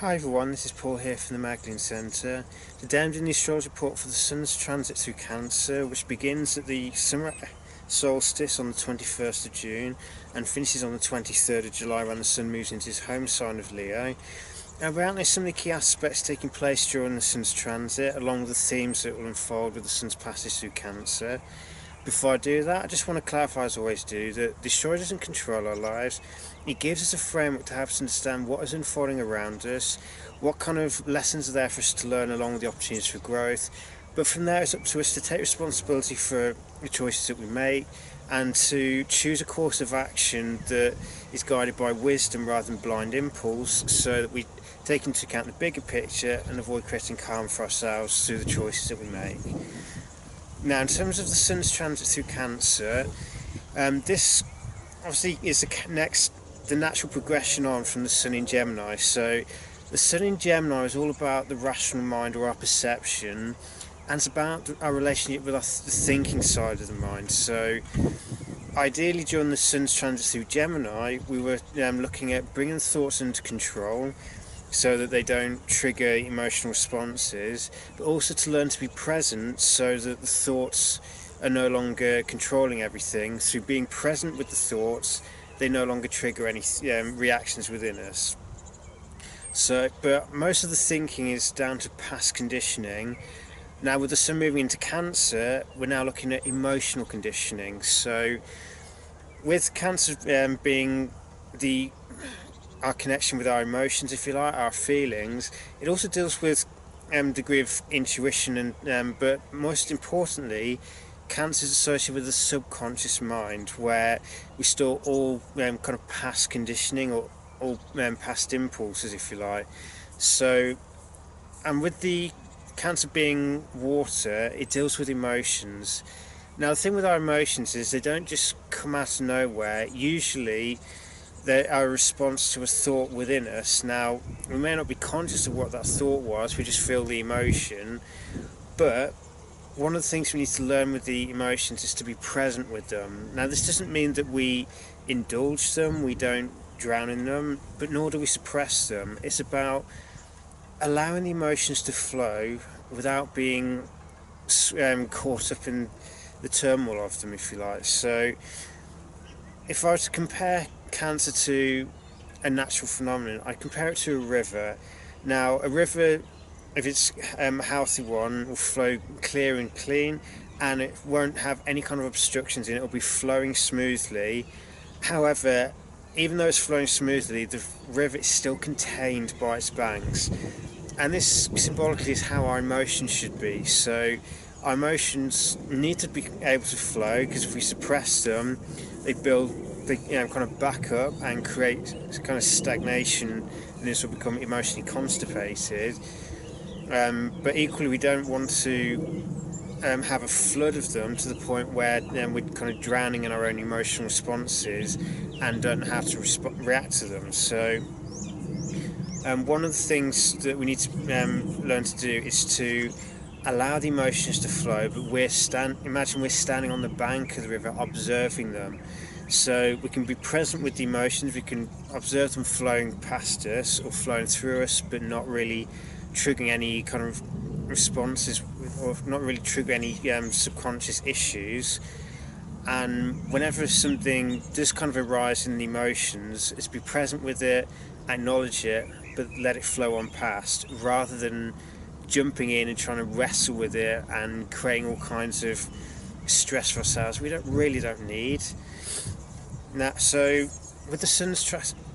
Hi everyone, this is Paul here from the Magdalene Centre. Today I'm doing the astrology report for the Sun's transit through Cancer, which begins at the summer solstice on the 21st of June and finishes on the 23rd of July when the Sun moves into his home sign of Leo. Now we're outlining some of the key aspects taking place during the Sun's transit, along with the themes that will unfold with the Sun's passage through Cancer. Before I do that, I just want to clarify, as I always do, that the astrology doesn't control our lives. It gives us a framework to help us understand what is unfolding around us, what kind of lessons are there for us to learn along with the opportunities for growth. But from there, it's up to us to take responsibility for the choices that we make and to choose a course of action that is guided by wisdom rather than blind impulse, so that we take into account the bigger picture and avoid creating harm for ourselves through the choices that we make. Now, in terms of the Sun's transit through Cancer, this obviously is the natural progression on from the Sun in Gemini. So the Sun in Gemini is all about the rational mind or our perception, and it's about our relationship with the thinking side of the mind. So ideally, during the Sun's transit through Gemini, we were looking at bringing thoughts under control so that they don't trigger emotional responses, but also to learn to be present so that the thoughts are no longer controlling everything. Through being present with the thoughts, they no longer trigger any reactions within us. But most of the thinking is down to past conditioning. Now, with the Sun moving into Cancer, we're now looking at emotional conditioning. So with Cancer being our connection with our emotions, if you like, our feelings, it also deals with degree of intuition, and but most importantly, Cancer is associated with the subconscious mind, where we store all kind of past conditioning or all past impulses, if you like. So, and with the Cancer being water, it deals with emotions. Now, the thing with our emotions is they don't just come out of nowhere. Usually they are a response to a thought within us. Now, we may not be conscious of what that thought was, we just feel the emotion, but one of the things we need to learn with the emotions is to be present with them. Now, this doesn't mean that we indulge them, we don't drown in them, but nor do we suppress them. It's about allowing the emotions to flow without being caught up in the turmoil of them, if you like. So if I were to compare Cancer to a natural phenomenon, I compare it to a river. Now, a river, if it's a healthy one, will flow clear and clean, and it won't have any kind of obstructions in it. It'll be flowing smoothly. However, even though it's flowing smoothly, the river is still contained by its banks. And this symbolically is how our emotions should be. So our emotions need to be able to flow, because if we suppress them, they kind of back up and create kind of stagnation, and this will become emotionally constipated. But equally, we don't want to have a flood of them to the point where we're kind of drowning in our own emotional responses and don't know how to react to them. So one of the things that we need to learn to do is to allow the emotions to flow, but imagine we're standing on the bank of the river observing them. So we can be present with the emotions, we can observe them flowing past us or flowing through us, but not really triggering any kind of responses, or not really trigger any subconscious issues. And whenever something does kind of arise in the emotions, it's be present with it, acknowledge it, but let it flow on past, rather than jumping in and trying to wrestle with it and creating all kinds of stress for ourselves we don't need. Now, so with the Sun's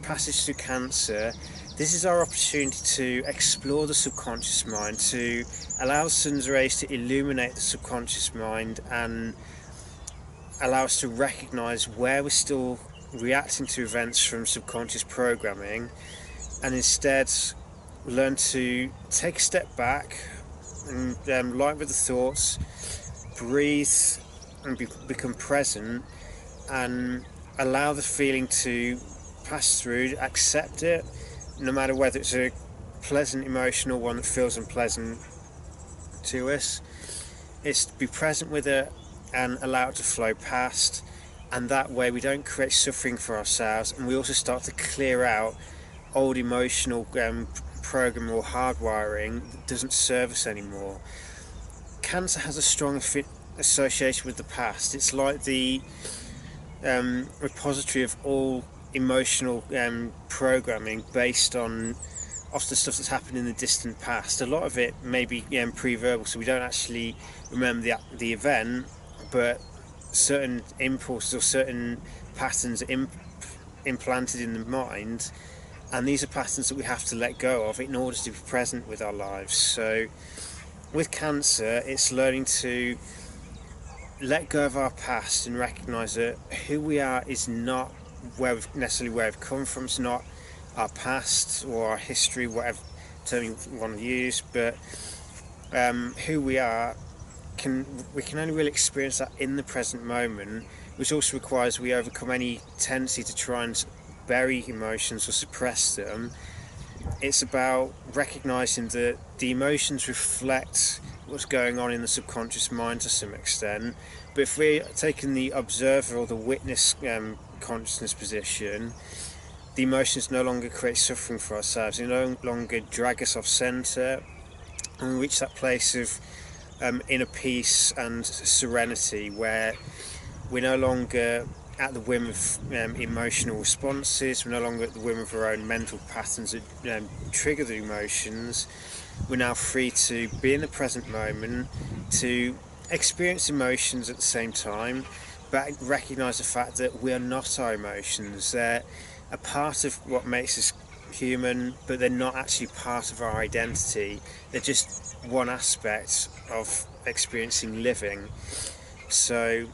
passage through Cancer, this is our opportunity to explore the subconscious mind, to allow the Sun's rays to illuminate the subconscious mind and allow us to recognise where we're still reacting to events from subconscious programming, and instead learn to take a step back and light with the thoughts, breathe and become present, and allow the feeling to pass through, accept it, no matter whether it's a pleasant emotion or one that feels unpleasant to us. It's to be present with it and allow it to flow past, and that way we don't create suffering for ourselves, and we also start to clear out old emotional program or hardwiring that doesn't serve us anymore. Cancer has a strong association with the past. It's like the repository of all emotional programming based on often stuff that's happened in the distant past. A lot of it may be pre-verbal, so we don't actually remember the event, but certain impulses or certain patterns are implanted in the mind, and these are patterns that we have to let go of in order to be present with our lives. So with cancer, it's learning to let go of our past and recognise that who we are is not necessarily where we've come from. It's not our past or our history, whatever term you want to use, but who we are, we can only really experience that in the present moment, which also requires we overcome any tendency to try and bury emotions or suppress them. It's about recognising that the emotions reflect what's going on in the subconscious mind to some extent, but if we're taking the observer or the witness consciousness position, the emotions no longer create suffering for ourselves. They no longer drag us off centre, and we reach that place of inner peace and serenity where we're no longer at the whim of emotional responses. We're no longer at the whim of our own mental patterns that trigger the emotions. We're now free to be in the present moment, to experience emotions at the same time, but recognise the fact that we are not our emotions. They're a part of what makes us human, but they're not actually part of our identity. They're just one aspect of experiencing living. So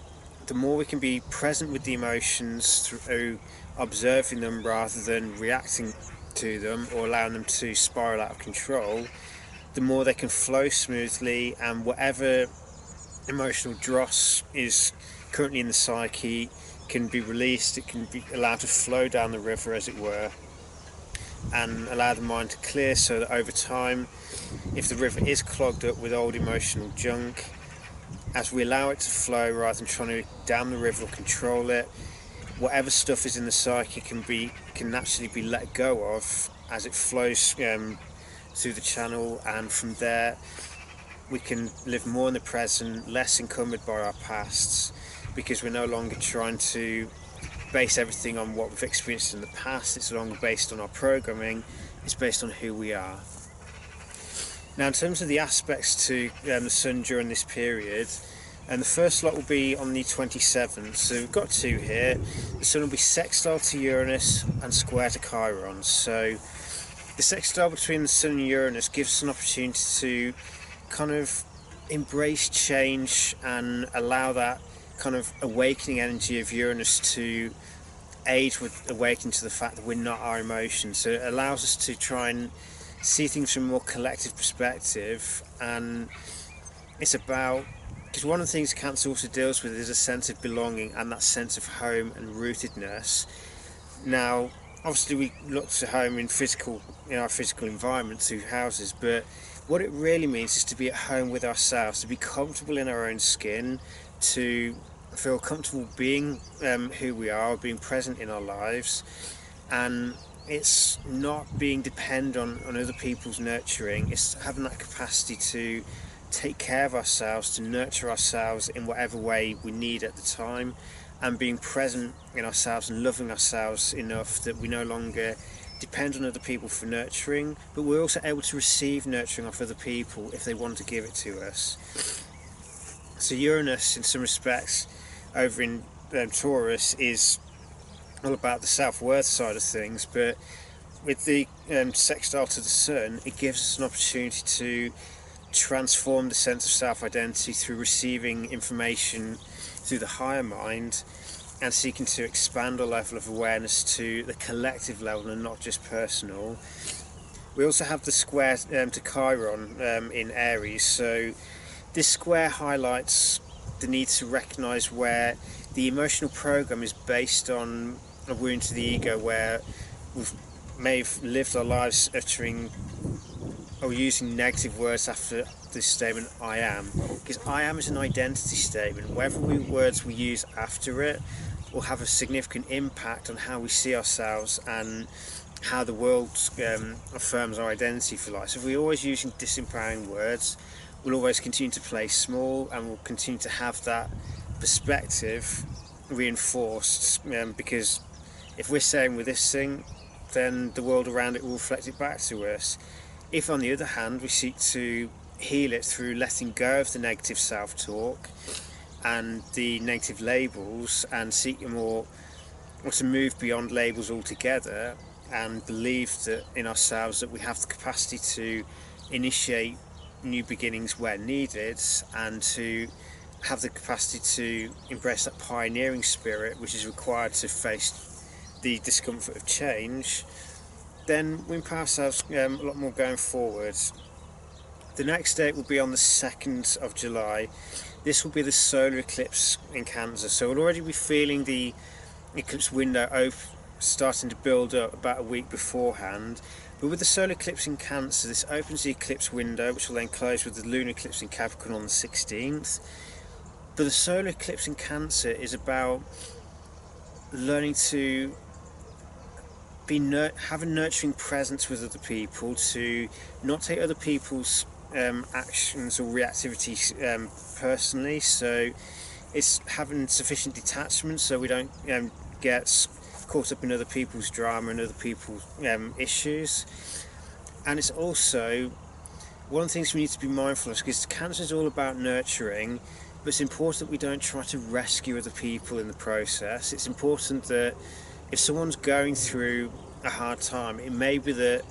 the more we can be present with the emotions through observing them rather than reacting to them or allowing them to spiral out of control, the more they can flow smoothly, and whatever emotional dross is currently in the psyche can be released. It can be allowed to flow down the river, as it were, and allow the mind to clear, so that over time, if the river is clogged up with old emotional junk, as we allow it to flow rather than trying to dam the river or control it, whatever stuff is in the psyche can naturally be let go of as it flows through the channel, and from there we can live more in the present, less encumbered by our pasts, because we're no longer trying to base everything on what we've experienced in the past. It's no longer based on our programming, it's based on who we are. Now, in terms of the aspects to the Sun during this period, and the first lot will be on the 27th, so we've got two here. The Sun will be sextile to Uranus and square to Chiron. So the sextile between the Sun and Uranus gives us an opportunity to kind of embrace change and allow that kind of awakening energy of Uranus to aid with awakening to the fact that we're not our emotions. So it allows us to try and see things from a more collective perspective, and it's about, because one of the things Cancer also deals with is a sense of belonging and that sense of home and rootedness. Now, obviously we look to home in our physical environment through houses, but what it really means is to be at home with ourselves, to be comfortable in our own skin, to feel comfortable being who we are, being present in our lives. And it's not being dependent on other people's nurturing, it's having that capacity to take care of ourselves, to nurture ourselves in whatever way we need at the time, and being present in ourselves and loving ourselves enough that we no longer depend on other people for nurturing, but we're also able to receive nurturing off other people if they want to give it to us. So Uranus, in some respects, over in Taurus, is all about the self-worth side of things, but with the sextile to the Sun, it gives us an opportunity to transform the sense of self-identity through receiving information through the higher mind and seeking to expand our level of awareness to the collective level and not just personal. We also have the square to Chiron in Aries, so this square highlights the need to recognise where the emotional program is based on a wound to the ego, where we may have lived our lives uttering or using negative words after this statement, I am, because I am is an identity statement. Whatever words we use after it will have a significant impact on how we see ourselves and how the world affirms our identity for life. So if we're always using disempowering words, we'll always continue to play small, and we'll continue to have that perspective reinforced, because if we're saying we're this thing, then the world around it will reflect it back to us. If, on the other hand, we seek to heal it through letting go of the negative self-talk and the negative labels, and seek or to move beyond labels altogether, and believe that in ourselves that we have the capacity to initiate new beginnings where needed, and to have the capacity to embrace that pioneering spirit which is required to face the discomfort of change, then we empower ourselves a lot more going forward. The next date will be on the 2nd of July. This will be the solar eclipse in Cancer, so we'll already be feeling the eclipse window starting to build up about a week beforehand. But with the solar eclipse in Cancer, this opens the eclipse window, which will then close with the lunar eclipse in Capricorn on the 16th. But the solar eclipse in Cancer is about learning to have a nurturing presence with other people, to not take other people's actions or reactivity personally. So it's having sufficient detachment so we don't get caught up in other people's drama and other people's issues. And it's also one of the things we need to be mindful of, because Cancer is all about nurturing, but it's important that we don't try to rescue other people in the process. It's important that if someone's going through a hard time, it may be that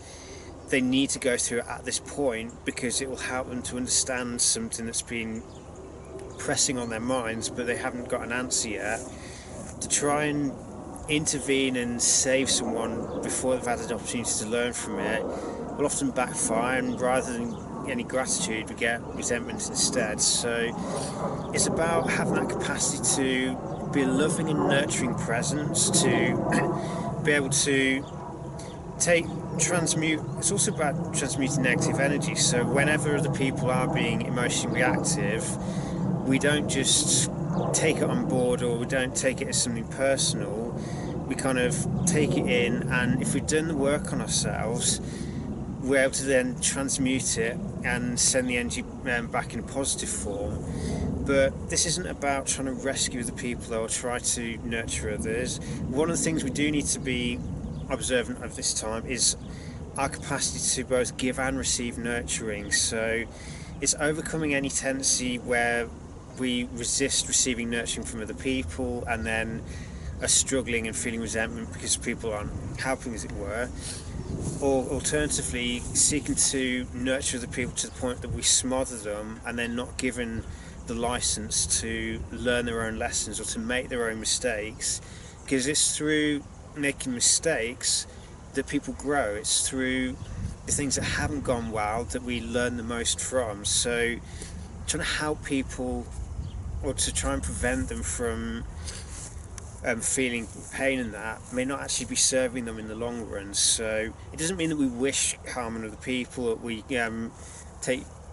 they need to go through it at this point because it will help them to understand something that's been pressing on their minds but they haven't got an answer yet. To try and intervene and save someone before they've had an opportunity to learn from it will often backfire, and rather than any gratitude we get resentment instead. So it's about having that capacity to be a loving and nurturing presence, to be able to transmute. It's also about transmuting negative energy. So whenever other people are being emotionally reactive, we don't just take it on board, or we don't take it as something personal. We kind of take it in, and if we've done the work on ourselves, we're able to then transmute it and send the energy back in a positive form. But this isn't about trying to rescue the people or try to nurture others. One of the things we do need to be observant of this time is our capacity to both give and receive nurturing. So it's overcoming any tendency where we resist receiving nurturing from other people and then are struggling and feeling resentment because people aren't helping, as it were. Or alternatively, seeking to nurture the people to the point that we smother them and they're not given the license to learn their own lessons or to make their own mistakes, because it's through making mistakes that people grow. It's through the things that haven't gone well that we learn the most from. So trying to help people, or to try and prevent them from feeling pain in that, may not actually be serving them in the long run. So it doesn't mean that we wish harm on other people, that we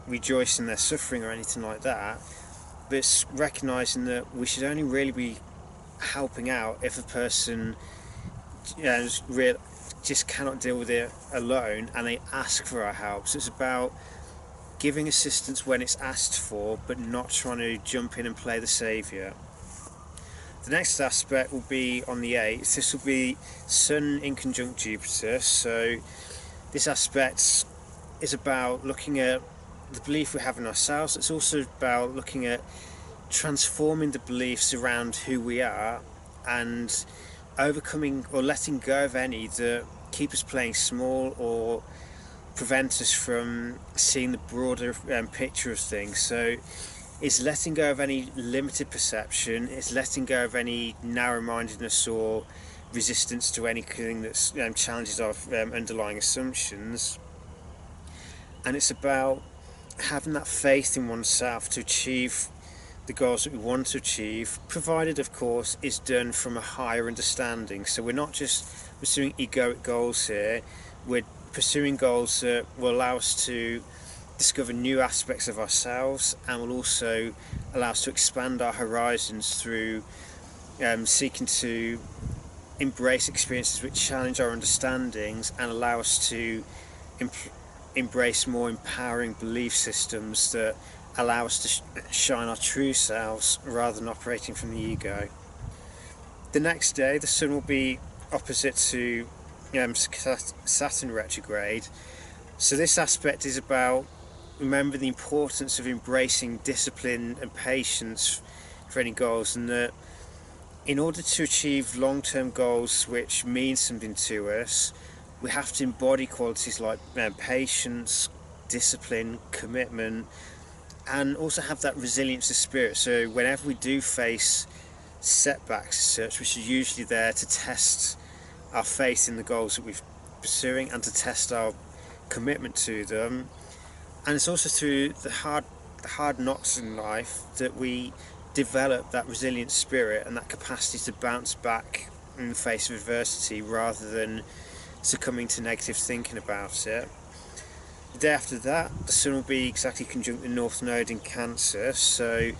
rejoice in their suffering or anything like that, but it's recognising that we should only really be helping out if a person just cannot deal with it alone and they ask for our help. So it's about giving assistance when it's asked for, but not trying to jump in and play the saviour. The next aspect will be on the 8th. This will be Sun in conjunct Jupiter. So this aspect is about looking at the belief we have in ourselves. It's also about looking at transforming the beliefs around who we are and overcoming or letting go of any that keep us playing small or prevent us from seeing the broader picture of things. So it's letting go of any limited perception, it's letting go of any narrow-mindedness or resistance to anything that challenges our underlying assumptions. And it's about having that faith in oneself to achieve the goals that we want to achieve, provided of course it's done from a higher understanding. So we're not just pursuing egoic goals here, we're pursuing goals that will allow us to discover new aspects of ourselves and will also allow us to expand our horizons through seeking to embrace experiences which challenge our understandings and allow us to embrace more empowering belief systems that allow us to shine our true selves rather than operating from the ego. The next day, the Sun will be opposite to Saturn retrograde. So this aspect is about remembering the importance of embracing discipline and patience for any goals, and that in order to achieve long-term goals which mean something to us, we have to embody qualities like patience, discipline, commitment, and also have that resilience of spirit. So whenever we do face setbacks as such, which are usually there to test our faith in the goals that we're pursuing and to test our commitment to them, and it's also through the hard knocks in life that we develop that resilient spirit and that capacity to bounce back in the face of adversity rather than succumbing to negative thinking about it. The day after that, the Sun will be exactly conjunct the North Node in Cancer, so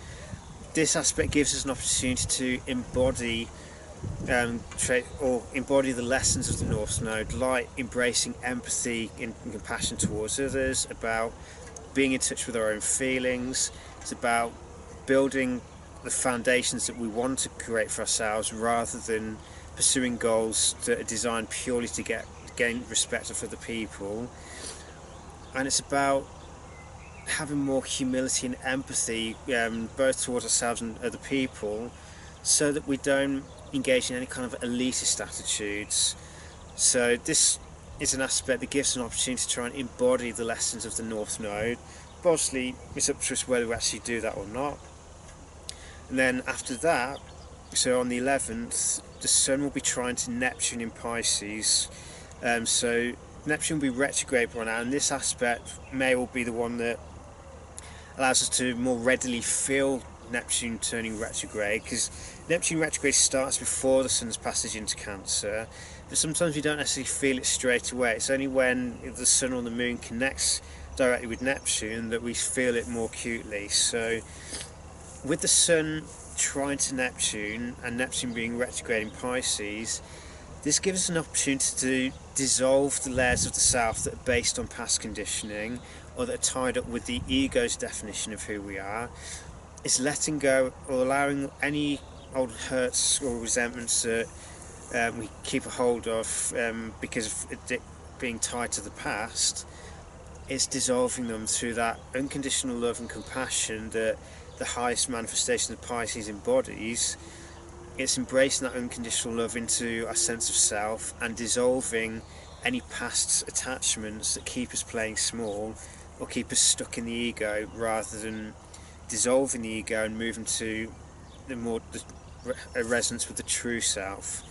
this aspect gives us an opportunity to embody the lessons of the North Node, like embracing empathy and compassion towards others, about being in touch with our own feelings. It's about building the foundations that we want to create for ourselves rather than pursuing goals that are designed purely to gain respect of other people. And it's about having more humility and empathy, both towards ourselves and other people, so that we don't engage in any kind of elitist attitudes. So this is an aspect that gives us an opportunity to try and embody the lessons of the North Node. But obviously it's up to us whether we actually do that or not. And then after that, so on the 11th, the Sun will be trying to Neptune in Pisces. So Neptune will be retrograde right now, and this aspect may well be the one that allows us to more readily feel Neptune turning retrograde, because Neptune retrograde starts before the Sun's passage into Cancer, but sometimes we don't necessarily feel it straight away. It's only when the Sun or the Moon connects directly with Neptune that we feel it more acutely. So with the Sun trine to Neptune and Neptune being retrograde in Pisces, this gives us an opportunity to dissolve the layers of the self that are based on past conditioning or that are tied up with the ego's definition of who we are. It's letting go or allowing any old hurts or resentments that we keep a hold of because of it being tied to the past. It's dissolving them through that unconditional love and compassion that the highest manifestation of Pisces embodies. It's embracing that unconditional love into our sense of self and dissolving any past attachments that keep us playing small or keep us stuck in the ego, rather than dissolving the ego and moving to a resonance with the true self.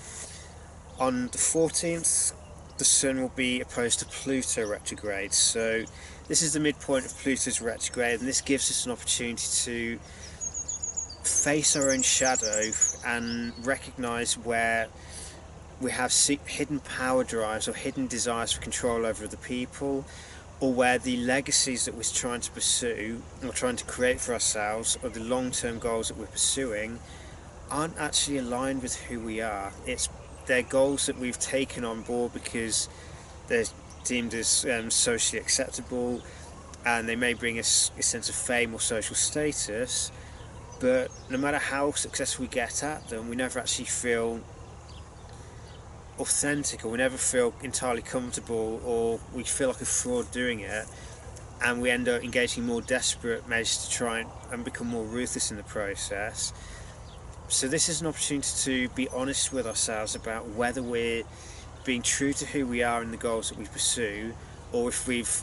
On the 14th, the Sun will be opposed to Pluto retrograde. So this is the midpoint of Pluto's retrograde, and this gives us an opportunity to face our own shadow and recognise where we have hidden power drives or hidden desires for control over other people, or where the legacies that we're trying to pursue or trying to create for ourselves, or the long-term goals that we're pursuing, aren't actually aligned with who we are. They're goals that we've taken on board because they're deemed as socially acceptable, and they may bring us a sense of fame or social status, but no matter how successful we get at them, we never actually feel authentic, or we never feel entirely comfortable, or we feel like a fraud doing it, and we end up engaging in more desperate measures to try and become more ruthless in the process. So this is an opportunity to be honest with ourselves about whether we're being true to who we are in the goals that we pursue, or if we've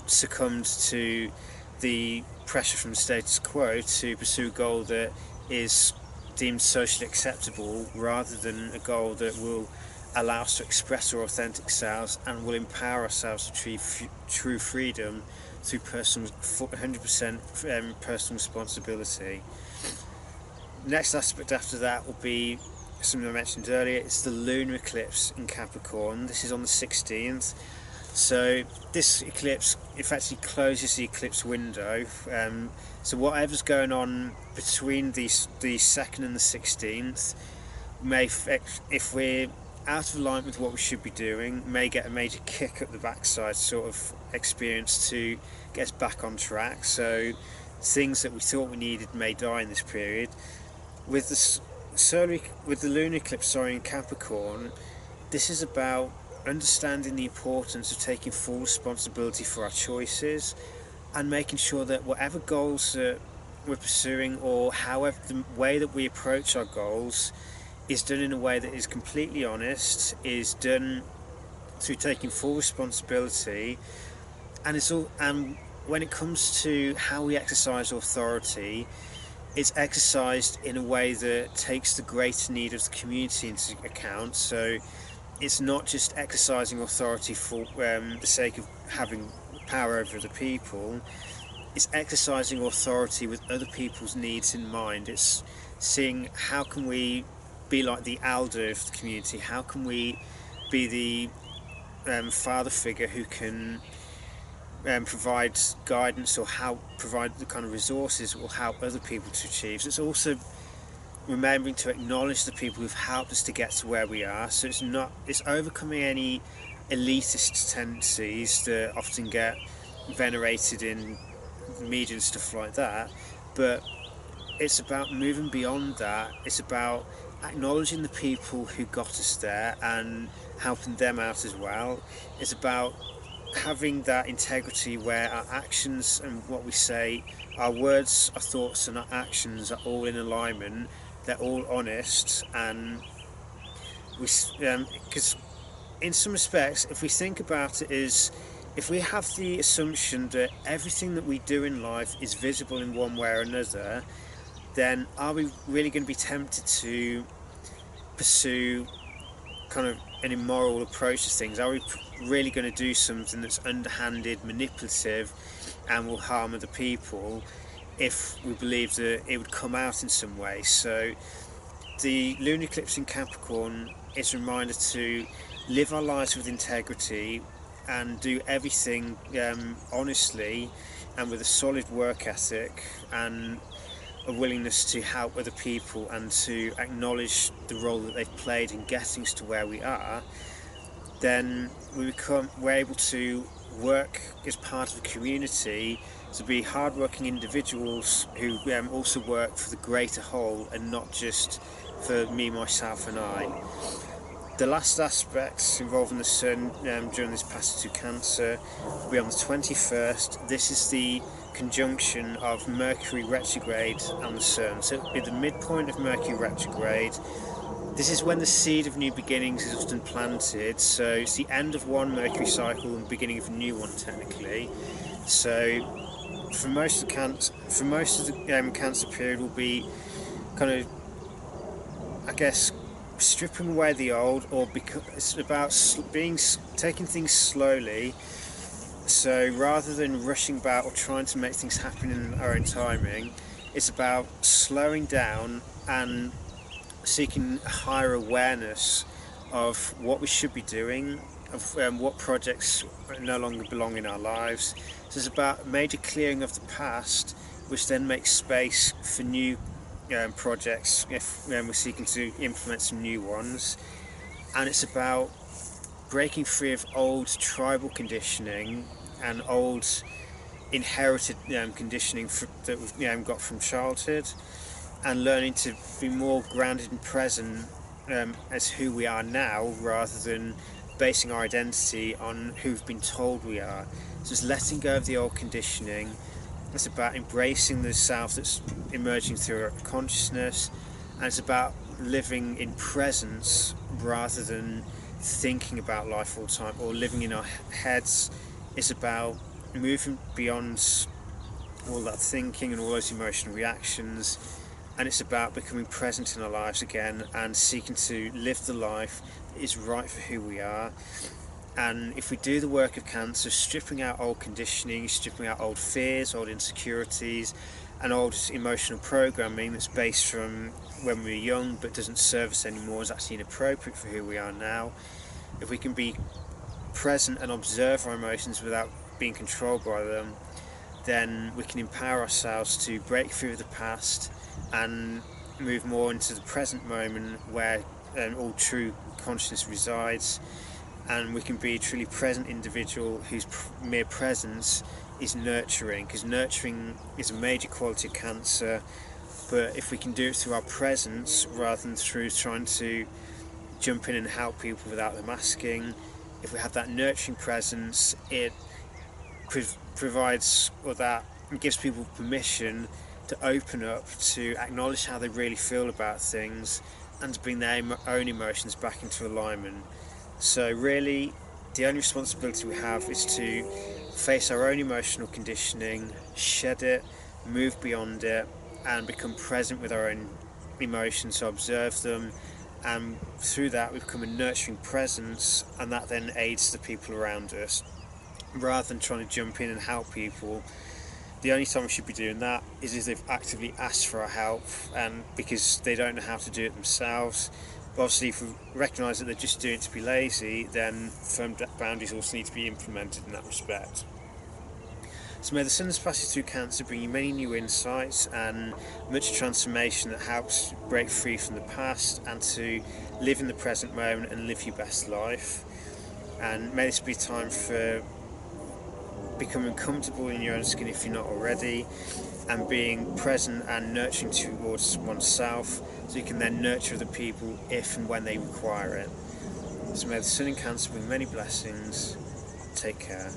succumbed to the pressure from the status quo to pursue a goal that is deemed socially acceptable, rather than a goal that will allow us to express our authentic selves and will empower ourselves to achieve true freedom through 100% personal responsibility. Next aspect after that will be something I mentioned earlier. It's the lunar eclipse in Capricorn. This is on the 16th. So this eclipse effectively closes the eclipse window. So whatever's going on between the 2nd and the 16th if we're out of line with what we should be doing, may get a major kick up the backside sort of experience to get us back on track. So things that we thought we needed may die in this period. With the lunar eclipse in Capricorn, this is about understanding the importance of taking full responsibility for our choices and making sure that whatever goals that we're pursuing, or however the way that we approach our goals, is done in a way that is completely honest, is done through taking full responsibility, and when it comes to how we exercise authority, it's exercised in a way that takes the greater need of the community into account. So it's not just exercising authority for the sake of having power over the people. It's exercising authority with other people's needs in mind. It's seeing how can we be like the elder of the community, how can we be the father figure who can provide guidance, or provide the kind of resources that will help other people to achieve. So it's also remembering to acknowledge the people who've helped us to get to where we are. So it's overcoming any elitist tendencies that often get venerated in media and stuff like that, but it's about moving beyond that. It's about acknowledging the people who got us there and helping them out as well. It's about having that integrity where our actions and what we say, our words, our thoughts and our actions are all in alignment, they're all honest, and because in some respects, if we think about it, is if we have the assumption that everything that we do in life is visible in one way or another, then are we really going to be tempted to pursue kind of an immoral approach to things? Are we really going to do something that's underhanded, manipulative, and will harm other people if we believe that it would come out in some way? So the lunar eclipse in Capricorn is a reminder to live our lives with integrity and do everything honestly and with a solid work ethic and a willingness to help other people and to acknowledge the role that they've played in getting us to where we are. Then we're able to work as part of a community, to be hard-working individuals who also work for the greater whole and not just for me, myself and I. The last aspects involving the Sun during this passage through Cancer will be on the 21st. This is the conjunction of Mercury retrograde and the Sun. So it'll be the midpoint of Mercury retrograde. This is when the seed of new beginnings is often planted. So it's the end of one Mercury cycle and beginning of a new one, technically. So for most of the Cancer period will be kind of, I guess, stripping away the old, or because it's about taking things slowly. So rather than rushing about or trying to make things happen in our own timing, it's about slowing down and seeking a higher awareness of what we should be doing, of what projects no longer belong in our lives. So it's about a major clearing of the past, which then makes space for new projects if we're seeking to implement some new ones. And it's about breaking free of old tribal conditioning and old inherited conditioning that we've got from childhood, and learning to be more grounded and present as who we are now, rather than basing our identity on who we've been told we are. So it's letting go of the old conditioning. It's about embracing the self that's emerging through our consciousness, and it's about living in presence rather than thinking about life all the time or living in our heads. It's about moving beyond all that thinking and all those emotional reactions, and it's about becoming present in our lives again and seeking to live the life that is right for who we are. And if we do the work of Cancer, stripping out old conditioning, stripping out old fears, old insecurities, and old emotional programming that's based from when we were young but doesn't serve us anymore, is actually inappropriate for who we are now. If we can be present and observe our emotions without being controlled by them, then we can empower ourselves to break through the past and move more into the present moment where all true consciousness resides, and we can be a truly present individual whose mere presence is nurturing, because nurturing is a major quality of Cancer. But if we can do it through our presence rather than through trying to jump in and help people without them asking, if we have that nurturing presence, it provides, or that gives people permission to open up, to acknowledge how they really feel about things, and to bring their own emotions back into alignment. So really, the only responsibility we have is to face our own emotional conditioning, shed it, move beyond it, and become present with our own emotions, so observe them, and through that we become a nurturing presence, and that then aids the people around us. Rather than trying to jump in and help people, the only time we should be doing that is if they've actively asked for our help, and because they don't know how to do it themselves. But obviously, if we recognise that they're just doing it to be lazy, then firm boundaries also need to be implemented in that respect. So may the sun's passage through Cancer bring you many new insights and much transformation that helps break free from the past and to live in the present moment and live your best life. And may this be time for becoming comfortable in your own skin if you're not already, and being present and nurturing towards oneself, so you can then nurture other people if and when they require it. So may the sun in Cancer bring many blessings. Take care.